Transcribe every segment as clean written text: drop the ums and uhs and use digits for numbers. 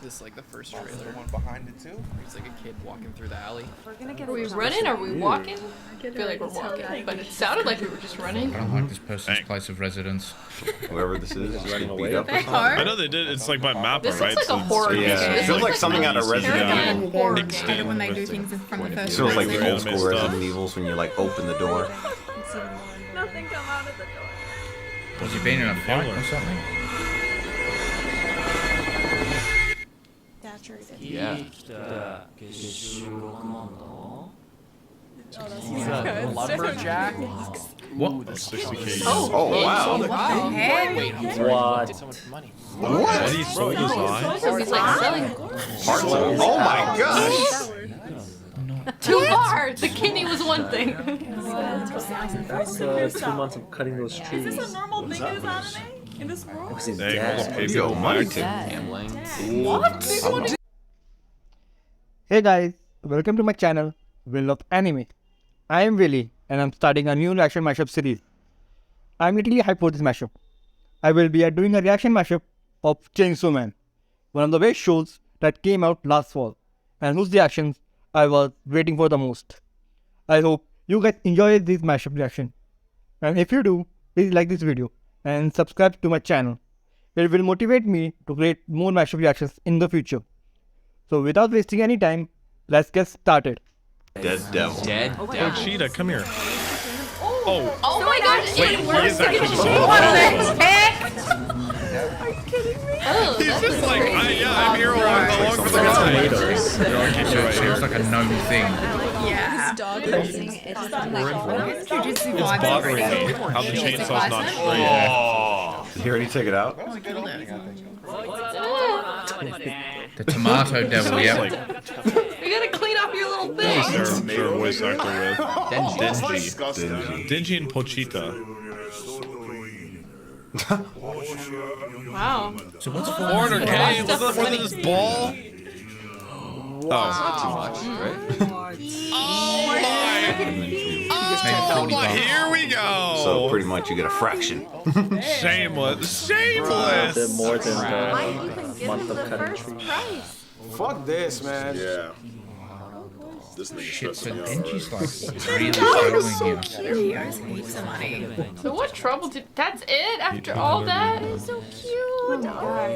This like the first trailer. The one behind it too. There's like a kid walking through the alley. Are we running? Are we walking? I feel like we're walking, but it sounded like we were just running. I don't like this person's place of residence. Whoever this is getting beat up. I know they did. It's like by Mappa, This right? looks like a horror game. Yeah, it feels like something out of Resident Evil. Horror When they do things from the It first feels like person. the old school Resident Evils when you like open the door. Nothing come out of the door. Was he been in a fight or something? Yeah. He's a lumberjack. What? 60K. Oh wow! Wait, I'm sorry. What? Did so much money. What? He sold his eyes? So he's like selling Parts of it. Oh my gosh! too far. The kidney was one thing. That's 2 months of cutting those trees. Is this a normal thing in this anime? In this world? What's his Dang, all the dad? pay You people owe money back. to. Gambling. What? Hey guys, welcome to my channel, Will of Anime. I am Willy and I'm starting a new reaction mashup series. I'm literally hyped for this mashup. I will be doing a reaction mashup of Chainsaw Man, one of the best shows that came out last fall and whose reactions I was waiting for the most. I hope you guys enjoy this mashup reaction, and if you do, please like this video and subscribe to my channel. It will motivate me to create more mashup reactions in the future. So without wasting any time, let's get started. Dead devil. Dead. Oh, Cheetah, come here. Oh, Oh my gosh! wait, It he works. is actually just What walking. the heck? Oh, He's that just was like, crazy. I'm here along for the ride. Tomatoes. So it seems like a known thing. Yeah. It's bothering me how the chainsaw's not straight. Did he already take it out? The tomato devil, It's yeah. like, You gotta clean up your little who was thing. their voice actor with? Dingy. Dingy and Pochita. Wow. So what's Order K, was that this ball? Not too much, right? Oh my! Here we go! So pretty much you get a fraction. Shameless! Bit Shameless! more than the month of cutting trees. Fuck this, man. Yeah. shit? So Denji's like really struggling here. He owes heaps of money. So what trouble did? That's it after all that? It's so cute.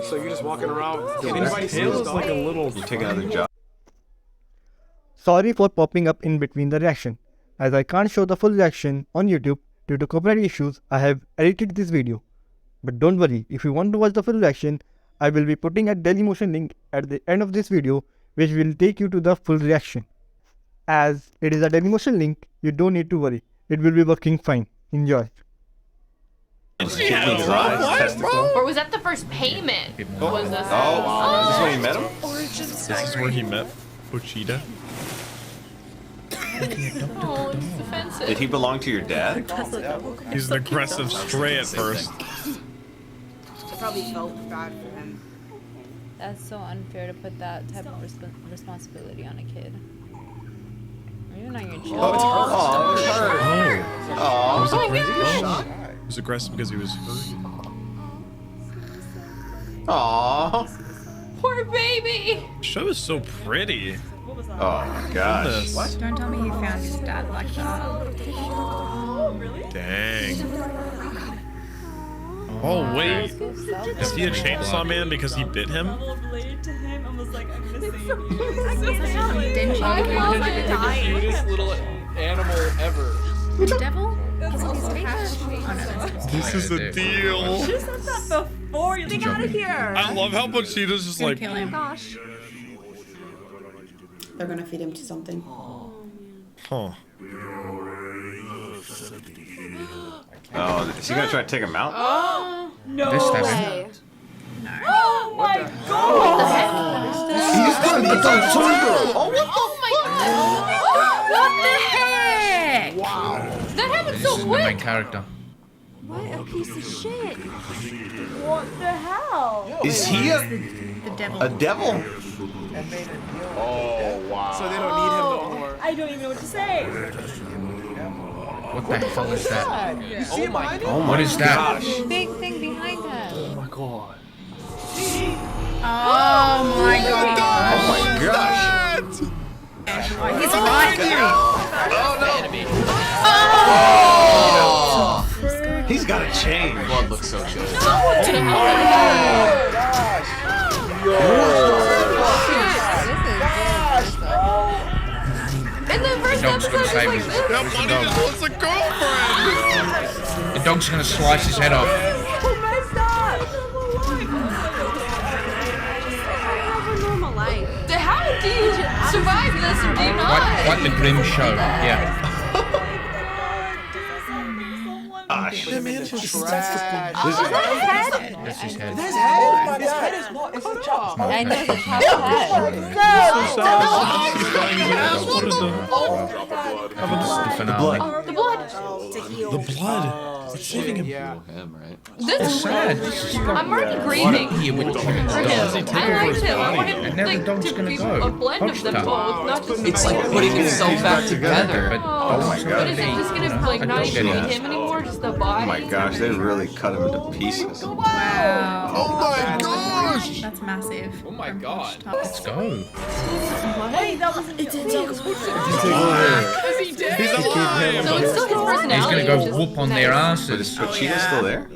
So you're just walking around. Can anybody see this dog? You take another job. Sorry for popping up in between the reaction. As I can't show the full reaction on YouTube due to copyright issues, I have edited this video. But don't worry, if you want to watch the full reaction, I will be putting a Dailymotion link at the end of this video, which will take you to the full reaction. As it is a Dailymotion link, you don't need to worry. It will be working fine. Enjoy. Or was that the first payment? Was this? Oh, is this when you met him? This is where he met Pochita. Oh, it's offensive. Did he belong to your dad? He's an aggressive stray at first. I probably felt bad for him. That's so unfair to put that type of responsibility on a kid. Or even on your children. He was aggressive because he was hurt. Aww. Poor baby. The show is so pretty. Oh my gosh. What? Don't tell me he found his dad like that. Oh, really? Dang. Oh wait, is he a chainsaw man because he bit him? Related to him and was like, I'm gonna save you. Denji The cutest little animal ever. the devil? Is it his teeth? Oh no, that's his This is the deal. You said that before. You're like, out of here. I love how Pochita's just like, kill him. Gosh. They're gonna feed him to something. huh. Oh, is he gonna try to take him out? Oh, no This time. way. Oh my god. He's doing the Oh my god. What the heck? Wow. That happened This so isn't the main quick. character. What a piece of shit. What the hell? Is he The devil. a devil? Oh, wow. So they don't need him no more. I don't even know what to say. What the hell is that? Oh my god. Oh my What is that? Big thing behind him. Oh my god. Oh behind you! He's got a change. Blood looks so good. In the first Dog's gonna episode, save it's him. like That this. bunny just wants a girlfriend. The dog's gonna slice his head off. Who messed up? Have a normal life. How do you survive this or do you not? Quite the grim show. Yeah. Ah, shit. Trash. That's his head. His head is not. It's the chop. I know the top hat. The finale. The blood. The blood. It's saving him. Yeah. Him, right? This is Sad. I'm already grieving Here with for Tim's him. dog. I liked him. I want him And now the like, dog's to gonna be go. a blend of them Poached both, not just It's like putting himself back together. But Oh my But god. is it just gonna like not even be him anymore, just the body? Oh my gosh, they really cut him into pieces. Wow. Oh my gosh! That's massive. Oh my god. let's go. Wait, that wasn't He's alive! So it's still his personality. He's gonna go just whoop on their asses. But Cheetah's still there?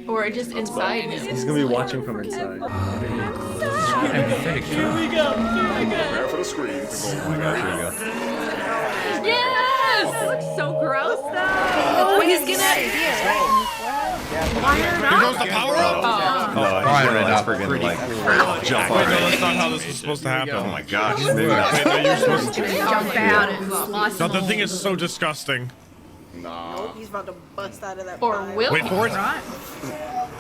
Or just inside him. He's gonna be watching from inside. Empathetic. Prepare for the screen. Oh my gosh, here we go. Yes! That looks so gross though. Wait, he's gonna. Here goes the power up! No, he's Fire gonna it up. freaking like jump Wait, on no, it. that's not how this was supposed to happen. Oh my gosh, maybe not. Wait, no, you're supposed to. Jump out and slice No, them the thing all. is so disgusting. Nah. He's about to bust out of that. Or will Wait for it. Right?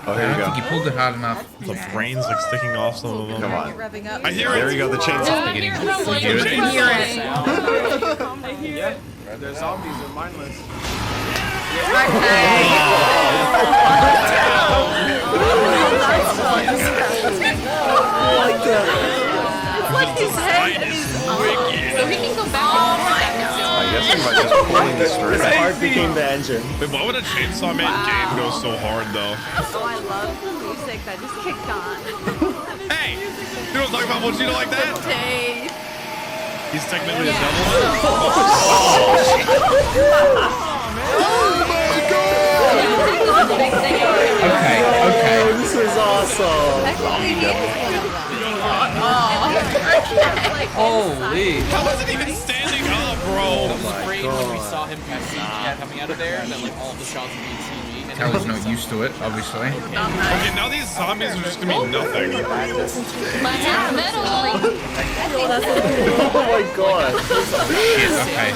Oh, I here don't we think he go. pulled it hard enough. The brain's like sticking off some of them. Come on. Revving up. I hear There it. we go, the chainsaw. Beginning. I hear it? Hear it. Yeah. They're zombies. They're mindless. Like his head is so he can go back and forth. I guess we might just pulling this His through. heart became the engine. Wait, why would a chainsaw man game go so hard though? Oh, I love the music that just kicked on. Hey! You don't talk about Mochito like that? Hey. He's technically a devil. Okay, okay. This is awesome. Holy. How is it even standing up, bro? I was afraid when we saw him coming out of there that like all the shots would be TV. And Kelly's not used to it, obviously. Okay, now these zombies are just gonna be nothing. My half metal. Oh my god. Shit, okay.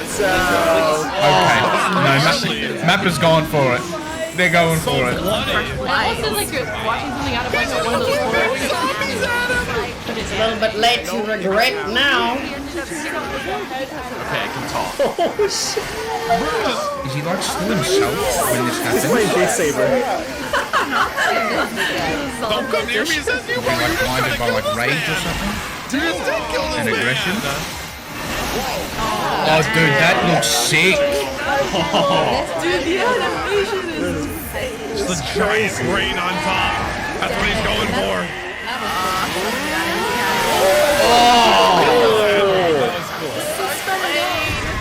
Okay. No, Mappa's going for it. They're going So for it. bloody. It also like you're watching something out of like one of those horror movies. It's a little bit late to regret now. okay, I can talk. Is he like still himself when this happens? He's playing Beat Saber. Don't come near me, it says you, bro. Being like blinded by like rage or something? You just did kill this And man. aggression? Oh, dude, that looks sick. Dude, the animation is Just the giant brain on top. That's what he's going for.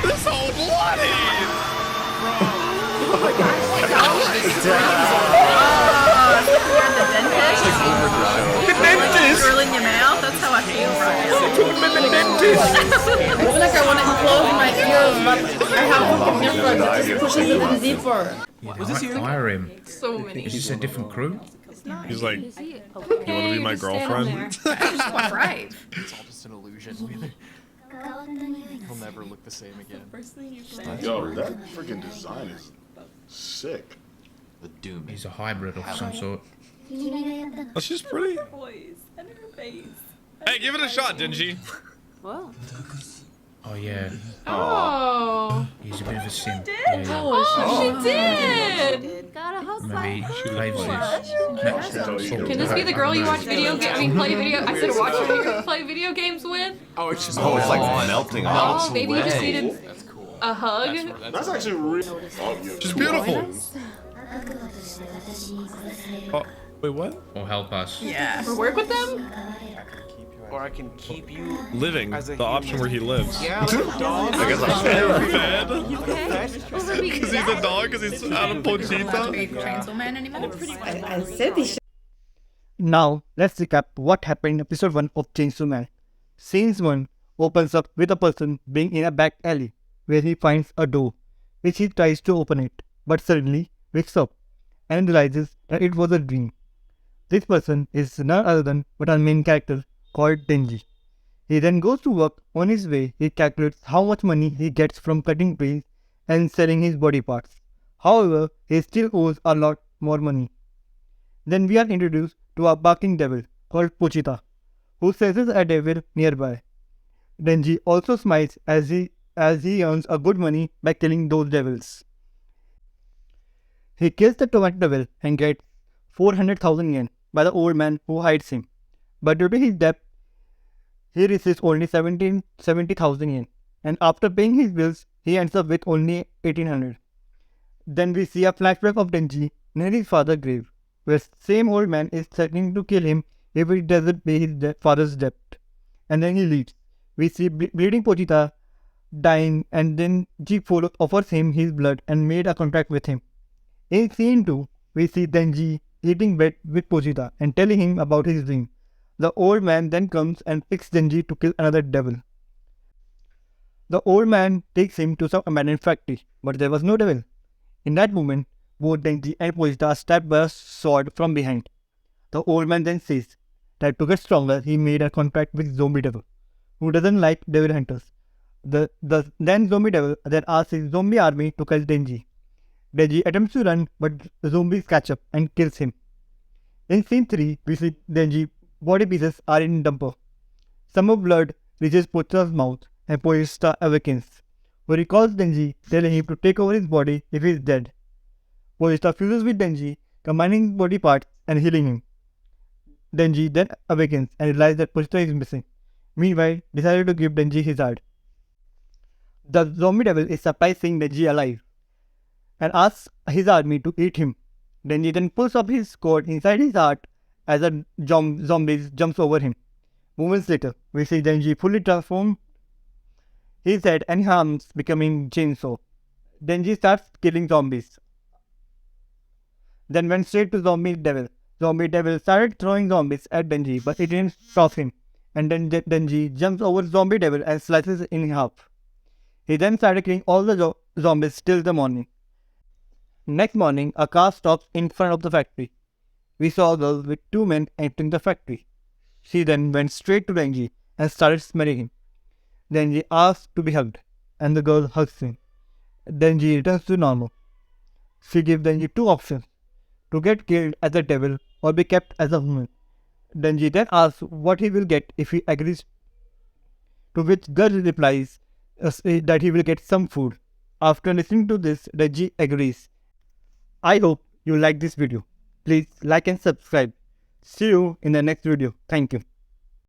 This whole bloody. The dentist. Drilling your mouth. That's how I feel right now. I feel like I want to close my ears, but I have to remember to just push it a little deeper. Fire him. So many. Is this a different crew? He's like, you want to be my girlfriend? I'm just quite brave. It's all just an illusion. He'll never look the same again. Yo, that freaking design is sick. The doom. He's a hybrid of some sort. Oh, she's pretty. voice and her face. Hey, give it a shot, Dingy. Whoa. Oh, yeah. Oh. He's a bit of a sim. Oh, she did. Gotta hug Maybe she craves this. Can this be the girl you watch video games? I mean, play video. I said watch video, play video games with. Oh, it's just Oh, it's like melting off. Oh, maybe you just needed That's cool. a hug. That's actually real. She's beautiful. Oh, wait, what? Or help us. Yeah. Or work with them. or I can keep you Living, as a the option where he lives. Yeah, like a dog. I guess I'm Fed? Because he's a dog, because he's out of Pochita? Chainsaw Man anymore. I said this. Now, let's recap what happened in episode 1 of Chainsaw Man. Scenes 1 opens up with a person being in a back alley where he finds a door, which he tries to open it, but suddenly wakes up and realizes that it was a dream. This person is none other than but our main character called Denji. He then goes to work. On his way, he calculates how much money he gets from cutting trees and selling his body parts. However, he still owes a lot more money. Then we are introduced to a barking devil called Pochita, who senses a devil nearby. Denji also smiles as he earns a good money by killing those devils. He kills the tomato devil and gets 400,000 yen by the old man who hides him. But due to his debt, he receives only 70,000 yen, and after paying his bills, he ends up with only 1800. Then we see a flashback of Denji near his father's grave, where same old man is threatening to kill him if he doesn't pay his father's debt. And then he leaves. We see bleeding Pochita dying, and then Ji offers him his blood and made a contract with him. In scene 2, we see Denji eating bread with Pochita and telling him about his dream. The old man then comes and picks Denji to kill another devil. The old man takes him to some abandoned factory, but there was no devil. In that moment, both Denji and Pochita are stabbed by a sword from behind. The old man then says that to get stronger, he made a contract with Zombie Devil, who doesn't like devil hunters. Then Zombie Devil then asks his zombie army to kill Denji. Denji attempts to run, but the zombies catch up and kills him. In scene 3, we see Denji body pieces are in dumper. Some of blood reaches Pochita's mouth and Pochita awakens, who recalls Denji, telling him to take over his body if he is dead. Pochita fuses with Denji, combining his body parts and healing him. Denji then awakens and realizes that Pochita is missing. Meanwhile, decided to give Denji his heart. The zombie devil is surprised seeing Denji alive and asks his army to eat him. Denji then pulls up his sword inside his heart as a zombie jumps over him. Moments later, we see Denji fully transformed, his head and arms becoming chainsaw. Denji starts killing zombies. Then went straight to Zombie Devil. Zombie Devil started throwing zombies at Denji, but it didn't stop him. And then Denji jumps over Zombie Devil and slices it in half. He then started killing all the zombies till the morning. Next morning, a car stops in front of the factory. We saw a girl with two men entering the factory. She then went straight to Denji and started smelling him. Denji asks to be hugged, and the girl hugs him. Denji returns to normal. She gives Denji two options: to get killed as a devil or be kept as a human. Denji then asks what he will get if he agrees, to which girl replies that he will get some food. After listening to this, Denji agrees. I hope you like this video. Please like and subscribe. See you in the next video. Thank you.